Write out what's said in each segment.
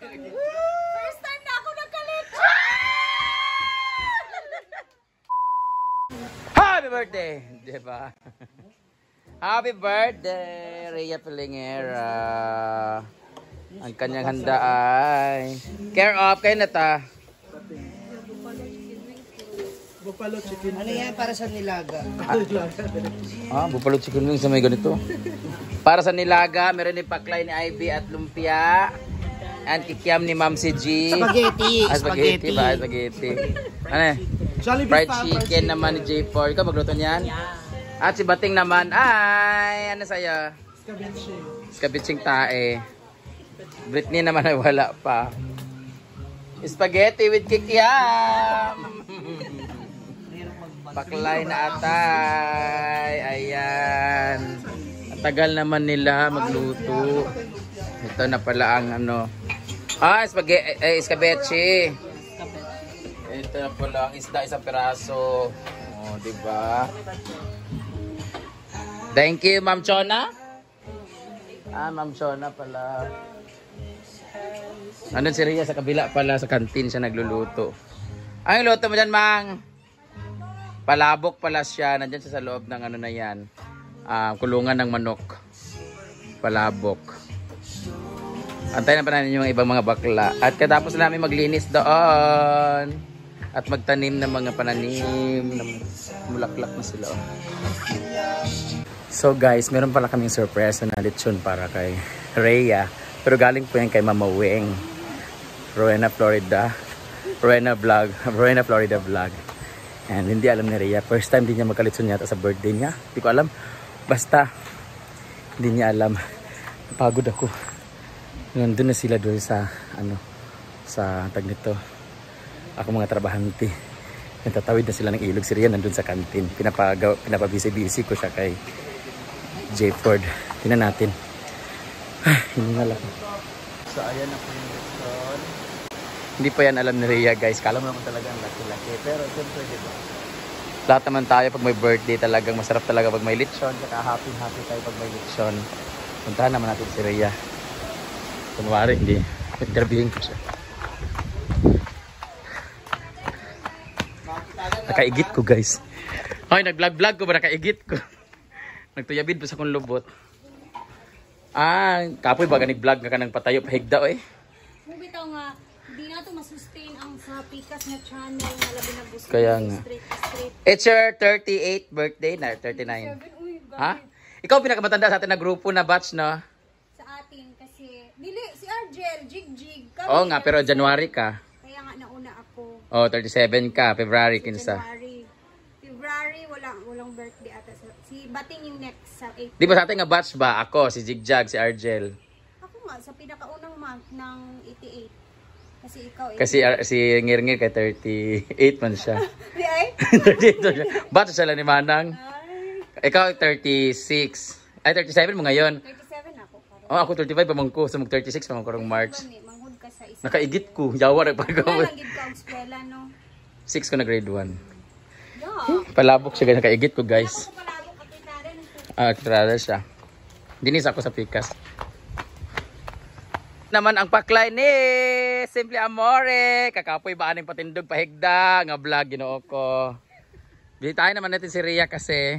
First time na ako nagka-lechon! Happy birthday! Diba? Happy birthday, Rhea Pelingera. Ang kanyang handa ay care of kayo na ta. Buffalo chicken. Ano yan para sa nilaga? Buffalo chicken wings sa may ganito. Para sa nilaga, meron din paklay ni Ivy at lumpia. And kikiam ni Ma'am si G. Spaghetti. Spaghetti ba? Spaghetti. Ano eh? Fried chicken naman ni J4. Ikaw magluto niyan? At si Bating naman ay ano sa'yo? Skabitsing tae. Britney naman ay wala pa. Spaghetti with kikiam. Paklay na atay. Ayan. Tagal naman nila magluto. Ito na pala ang ano. Spaghetti, escabeche. Ito na pala ang isda, isang piraso. Oh, di ba? Thank you, Ma'am Chona. Ma'am Chona pala. Andun si Rhea sa kabila pala sa kantin siya nagluluto. Ang luto mo dyan, Mang? Palabok pala siya. Nandyan siya sa loob ng ano na yan. Kulungan ng manok. Palabok. Antayin na pa natin yung ibang mga bakla. At katapos namin maglinis doon. At magtanim ng mga pananim. Mulaklak na sila. So guys, meron pala kaming surprise na lechon para kay Rhea. Pero galing po yan kay Mama Weng. Rowena, Florida. Rowena Florida vlog. And hindi alam ni Rhea. First time din niya magkalechon yata sa birthday niya. Hindi ko alam. Basta, hindi niya alam. Napagod ako. Nandun na sila doon sa, sa tag nito. Ako mga trabahante. Natatawid na sila ng ilog. Si Rhea nandun sa kantin. Pinapabisi-bisi ko siya kay J. Ford. Tingnan natin. Hindi nga lang. So, ayan na po yung restaurant. Hindi pa yan alam ni Rhea, guys. Kala mo naman talaga ang laki-laki. Pero, siyempre, diba? Lahat naman tayo pag may birthday talagang masarap talaga pag may lechon. Saka happy tayo pag may lechon. Puntahan naman natin si Rhea. Kunwari, hindi. Interviewin ko siya. Nakaigit ko, guys. Ay, nag-vlog ko ba? Nakaigit ko. Nagtuyabid pa sa kong lubot. Kapoy ba ganig-vlog nga ka ng patayo pahigda eh. Kung bitaw nga, hindi na ito masustain ang sa Pikas na channel na labi na gusto. Kaya nga. It's your 38th birthday na, 39. Ha? Ikaw pinakamatanda sa atin na grupo na batch, no? Sa atin kasi, dili, si Argel, Jig. Oo nga, pero January ka. Kaya nga nauna ako. Oh, 37 ka, February, kinsa. February, walang birthday ata. Si Bating yung next sa 8. Di ba sa atin nga batch ba? Ako, si Jigjag, si Argel. Ako nga, sa pinakaunang month ng 88. Kasi ikaw, 88. Kasi si Ngir-Ngir kay 38 man siya. Di ay? 38 man siya. Batch siya lang ni Manang. Ay. Ikaw 36. Ay, 37 mo ngayon. 37 ako. Oh, ako 35 pa mong ko. So, mag 36 pa mong karong March. Manghud ka sa isa. Nakaigit ko. Yawa na pag Wala lang gid ka ang eskwela, no? 6 ko na grade 1. Yeah. Palabok siya. Nakaigit ko, guys. Ako palabok ka rin. Trada siya. Dinis ako sa Pikas. Naman ang paklay ni Simple Amore. Kakapoy ba aning patindog pahigda. Nga vlog, ginoo ko. Bilitahin naman natin si Rhea kasi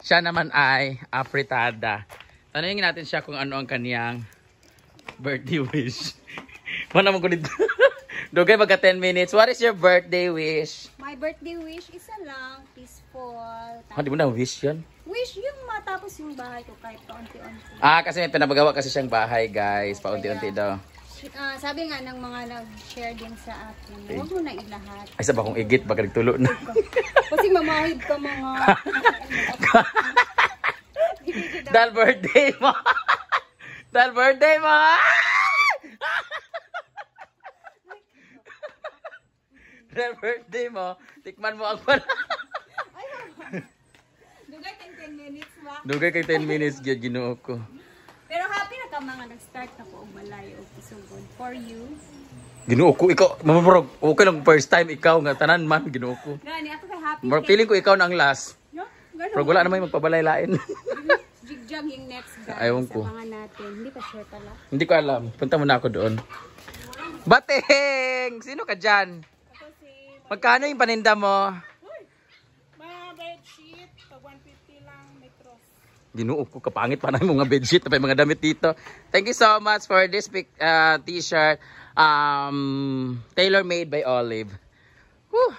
siya naman ay apritada. Tanungin natin siya kung ano ang kaniyang birthday wish. Wala naman ko dito. Dugay magka 10 minutes. What is your birthday wish? My birthday wish, isa lang, peaceful. Di mo na wish yun? Wish yung matapos yung bahay ko kahit paunti-unti. Kasi may pinabagawa kasi siyang bahay, guys. Paunti-unti daw. Sabi nga ng mga nag-share din sa akin, huwag mo na ilahat. Ay, sabah kong igit, baka nagtulo na. Kasi mamahid ka mga... Dahil birthday mo. Dahil birthday mo. Dahil birthday mo, tikman mo ang pala. Dugay kang 10 minutes ba? Dugay kay 10 minutes, ginoo ko. Pero happy na ka mga nag-start na ko og balay o kisugod. For you. Ginoo ko, ikaw, mamamurog, okay lang first time ikaw nga, tanan man, ginoo ko. Gani, ako kay happy. Feeling ko ikaw na ang last. No? Ganun. Pero wala naman magpabalay-lain. Jigjag lang yung next guys. Ayaw ko. Abangan natin. Hindi pa sure pala. Hindi ko alam. Punta muna ako doon. Bateng! Sino ka dyan? Magkano yung paninda mo? Mga bedsheet, pag 150 lang, may cross. Ginoo ko, kapangit pa na yung mga bedsheet. Tapos mga damit dito. Thank you so much for this t-shirt. Tailor-made by Olive. Woo!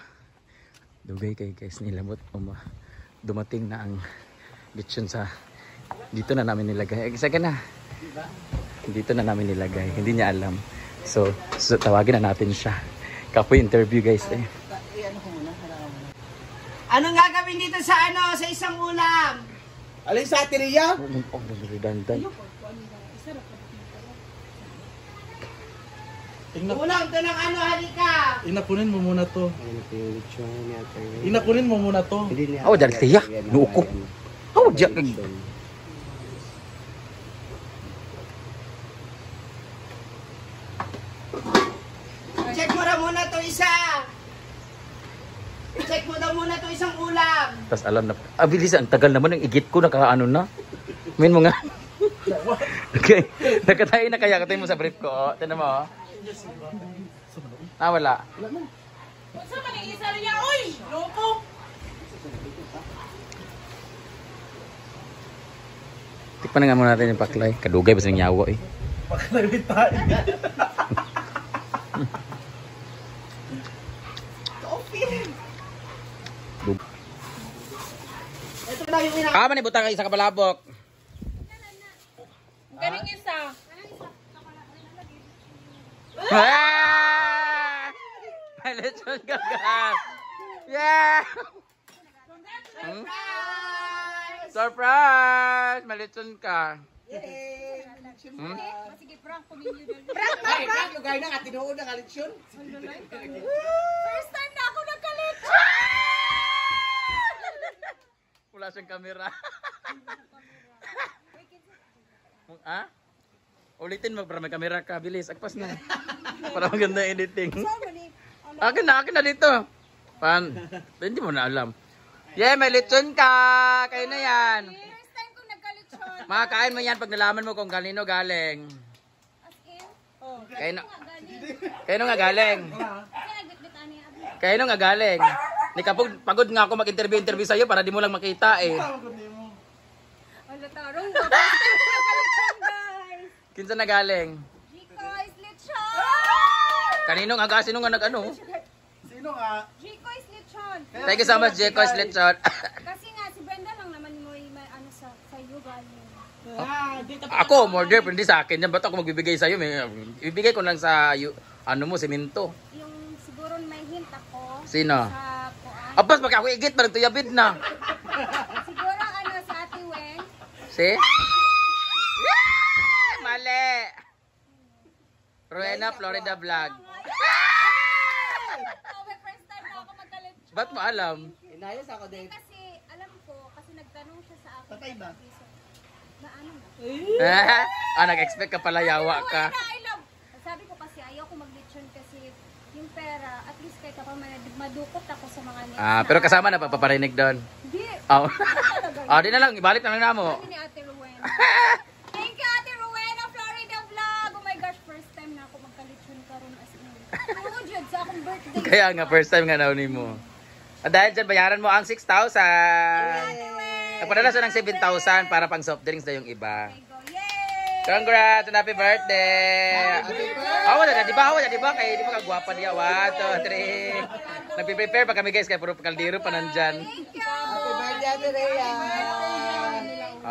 Dugay kay guys, nilamot. Dumating na ang lechon sa... Dito na namin nilagay. Isa ka na. Dito na namin nilagay. Hindi niya alam. So tawagin na natin siya. Kapoy interview guys eh. Anong gagawin dito sa sa isang ulam? Alin sa ateriya? Oh, redundant. Ulam to ng halika. Inapunin mo muna to. Inapunin mo muna to. Oh, dari tiya. Nuuko. Oh, diyan. Check mo na muna to isa. I-check mo daw muna to isang ulam. Tapos alam na. Bilis, ang tagal naman. Ang igit ko, nakaano na. Min mo nga. Okay. Nakatayin na kaya. Katayin mo sa brief ko. Oh. Tinan mo. Oh. Wala. Saan ka nag-isa rin niya? Uy! Loko! Tikpan na nga muna natin yung paklay. Kadugay ba sa nyawa eh. Pakalawit tayo. Ito na yung Kama ni butang isa ka palabok. Galing isa. Ah! Lechon ka ka. Yeah! Surprise! Malechon ka. Sige, prank ko ninyo dali. Prank yung gaya na tinuod ng alitsyon. First time na ako nagkalit. Wala siyang kamera. Ha? Ulitin mo para may kamera ka. Bilis, agpas na. Para maganda editing. Akin na dito. Hindi mo na alam. Yeah, may lechon ka. Kayo na yan. First time ko nagkalitsyon. Makakain mo yan pag nalaman mo kung kanino galing. As in? Kayo nga galing. Kasi nagbitbitan niya. Kayo nga galing. Ni kapag pagod nga ako mag-interview sa'yo para di mo lang makita eh. Wala tarong. First time ko nagkalitsyon, guys. Kinsa na galing? Jico's lechon. Kanino nga sino nga nag-ano? Sino nga? Jico's lechon. Thank you so much, Jeko's Lechon. Kasi nga, si Brenda lang naman mo may ano sa iyo galing. Ako, order, pero hindi sa akin. Yan, ba't ako magbibigay sa'yo? Ibigay ko lang sa, ano mo, simento. Yung siguro may hint ako. Sino? Sa kuan. Apas, pag ako igit, parang tuyabid na. Siguro ano sa Ate Wen. See? Yeah! Mali! Rowena, Florida Vlog. Oh, may first time na ako magkalitsyon. Ba't mo alam? Inayos ako din. Kasi alam ko, kasi nagtanong siya sa akin. Patay ba? Na ano na? Nag-expect ka pala, yawa ka. I love. Sabi ko kasi ayaw ko maglitsyon kasi yung pera, at least kahit ako madukot ako sa mga next. Pero kasama na paparinig doon. Hindi. Oh. Di na lang, ibalik na lang na mo. Sabi ni Ate Rowena. Thank you, Ate Rowena, Florida Vlog. Oh my gosh, first time na ako magkalitsyon karon as in. Ano dyan sa akong birthday. Kaya nga, first time nga naunin mo. Dahil dyan, bayaran mo ang 6,000. Nagpadala siya ng 7,000 para pang soft drinks na yung iba. Yay! Congrats and happy birthday! Di ba? Kaya di ba kagwapa niya? 1, 2, 3. Nagpe-prepare pa kami guys, kaya puro kaldero pa nandyan. Thank you! Happy birthday, Ate Rhea.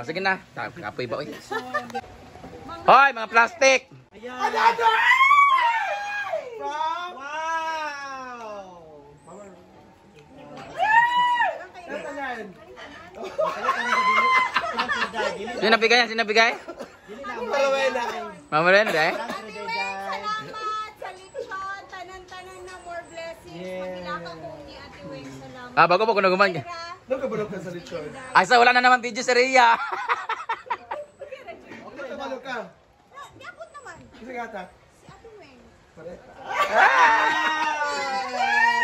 Sige na, kapoy ba? Hoy, mga plastic! Sino nabigay yan? Mama Rowena, eh? Ate Wen, salamat sa lechon. Tanan-tanan na more blessings. Magilaka ko ni Ate Wen. Salamat. Bago pa ko naguman. Nung kabalog ka sa lechon. Ay, wala na naman video si Rhea. Okay, kabalog ka. Di abot naman. Kasi gata. Si Ate Wen.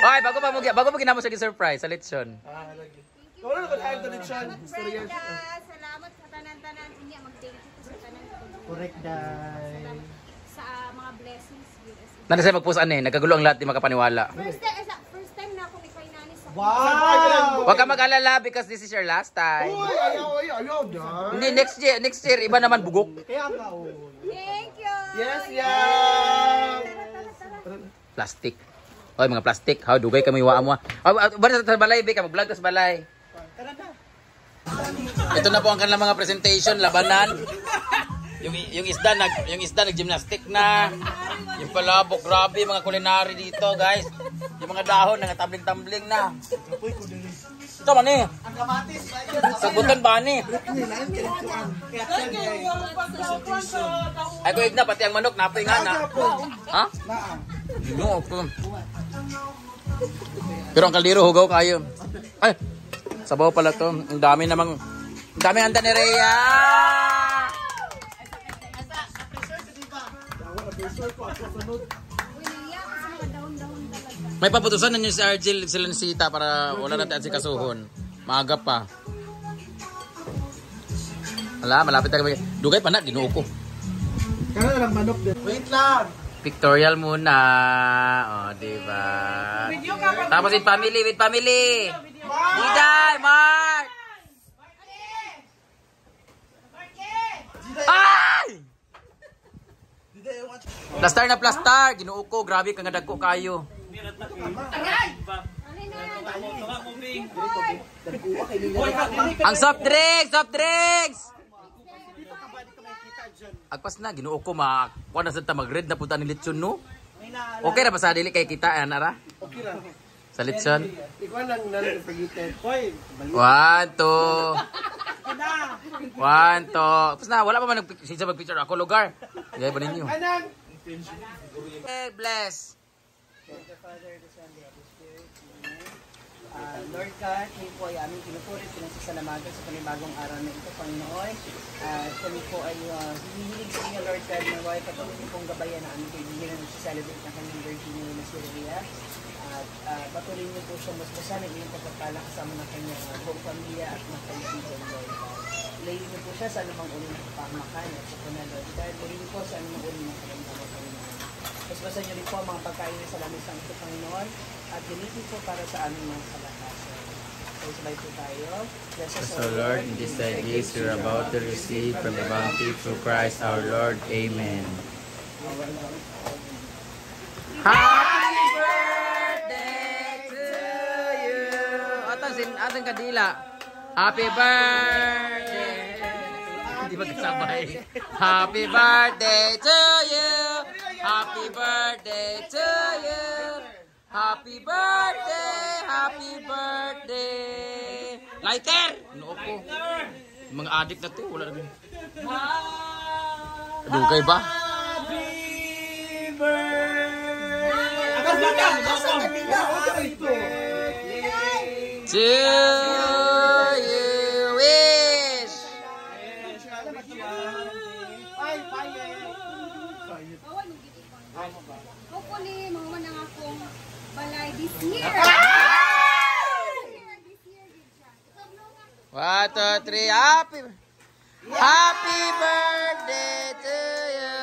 Hoy, bago pa ginamo sa surprise sa lechon. Lagi. Kung ano ko tayo sa lechon. Brenda, salamat sa tanan-tanan. Correct, Day. Sa mga blessings. USA. Nanda siya mag-post ano eh. Nagkagulo ang lahat, di makapaniwala. First time na ako ni kay Nani sa Wow! Huwag ka mag-alala because this is your last time. Ayaw, Day. Hindi, next year, iba naman bugok. Kaya nga, oh. Thank you! Yes, yeah! Plastic. Oy, mga plastic. How dugay kami wa mo. Ba sa balay be ka mag-vlog sa balay. Ito na po ang kanilang mga presentation, labanan. Yung isda nag gymnastic na. Yung palabok, grabe mga culinary dito, guys. Yung mga dahon nangatambling-tambling na. Ito man eh. Ang kamatis, Sagutan ba ni? Ay ko igna pati ang manok napoy nga na. Ha? No, pero ang kaldero hugaw kayo. Ay, sabaw pala to. Ang dami handa ni Rhea. May paputusan na nyo si Argel sila ni Sita para wala natin si kasuhon. Maaga pa. Wala, malapit na kami. Dugay pa na, ginuo ko. Kaya lang manok din. Wait lang! Pictorial muna. O, diba? Tapos with family. Diday, Mark! Ay! Plastar na plastar. Ginuo ko. Grabe, kangadag ko kayo. Ang soft drinks! Agpas na, ginuo ko kuha na sa mag-red na punta ni Lechon, no? Okay na ba sa dili kay kita, Anara? Okay lang. Sa Lechon? Ikaw lang nalipagitid. Hoy! 1, 2. 1, 2. Tapos na, wala pa man nag-picture mag-picture ako lugar. Gaya ba ninyo? Anang! Bless. Thank the Father, the Son, the Holy Spirit. Amen. Lord God, kami po ay aming pinupurit, pinasasalamagan sa panibagong araw na ito, Panginoon. Kami po ay hinihilig sa inyo, Lord God, na why patuloy niyo pong gabayan na aming kaibigan na nagsiselebrate ng kanyang birthday niyo na si Rhea. At patuloy niyo po siya maspasan ng iyong pagpapala kasama ng kanyang buong pamilya at mga kaibigan, Lord God. Layin niyo po siya sa anumang uling pamakan at sa kuna, Lord God. Layin niyo po sa anumang uling ng karamdaman, Panginoon. Paspasan niyo rin po ang mga pagkain sa lamisang ito, Panginoon. At gamitin po para sa aming mga kalakasan. So, sabay po tayo. Bless us, So Lord, in this day gifts we are about to receive from the bounty through Christ our Lord. Amen. Happy birthday to you. Atang kadila. Happy birthday. Hindi ba kasabay? Happy birthday to you. Happy birthday to you. Happy birthday. Happy birthday. Lighter. Noo ko. Mga adik na to. Wala naman. Dugay ba? To you wish. Hopefully, mga nang akong balay this year. One, two, three. Happy birthday to you.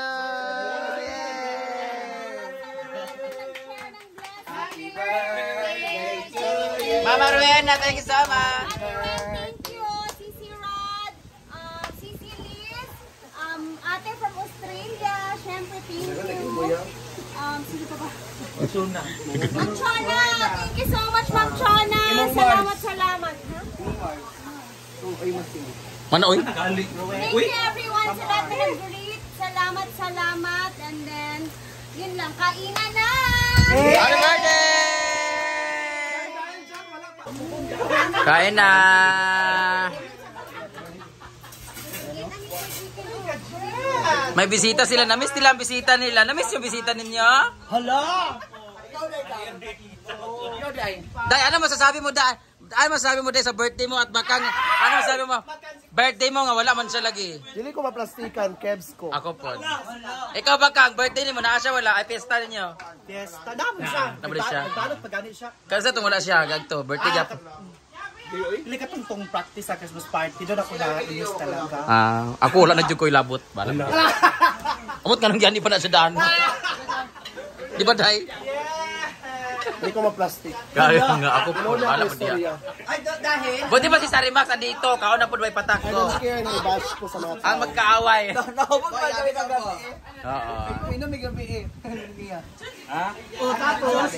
Happy birthday to you. Mama Rowena, thank you so much. Thank you, Sisi Rod, Sisi Liz, ate from Australia, syempre thank you. Sino pa ba? Ma'am Chona, thank you so much, Ma'am Chona. Salamat. Mana oy? Thank you everyone sa lahat na nag-greet. Salamat. And then, yun lang, kainan na! Happy birthday! Kain na! May bisita sila. Namiss nila ang bisita nila. Namiss yung bisita ninyo? Hala! Day, ano masasabi mo, Day? Ano masasabi mo, Day, sa birthday mo at bakang... Ano masasabi mo? Birthday mo nga, wala man siya lagi. Dili ko maplastikan, kebs ko. Ako po. Ikaw bakang, birthday ni mo, naa siya wala? Ay, piyesta ninyo. Yes, tanaman siya. Nabalik siya. Nagbalot pa ganit siya. Kasi itong wala siya, gagto. Birthday niya. Hindi ka tungtong practice sa Christmas party. Doon ako na-inis talaga. Ako wala na dyan ko ilabot. Bala. Amot ka nang yan, di pa na sa daan. Di ba, Day? Hindi ko ma-plastic. Kaya nga, ako po. Muna Bala ako po diya. istorya. Ay, dahil? Buti ba si Sarimax andito? Kao na po may patak I ko. don't scare na i-bash ko sa mga Ang tao. magkaaway. Nakabog pa kami ng gabi. Oo. Inom may gabi eh. Ha? O tapos,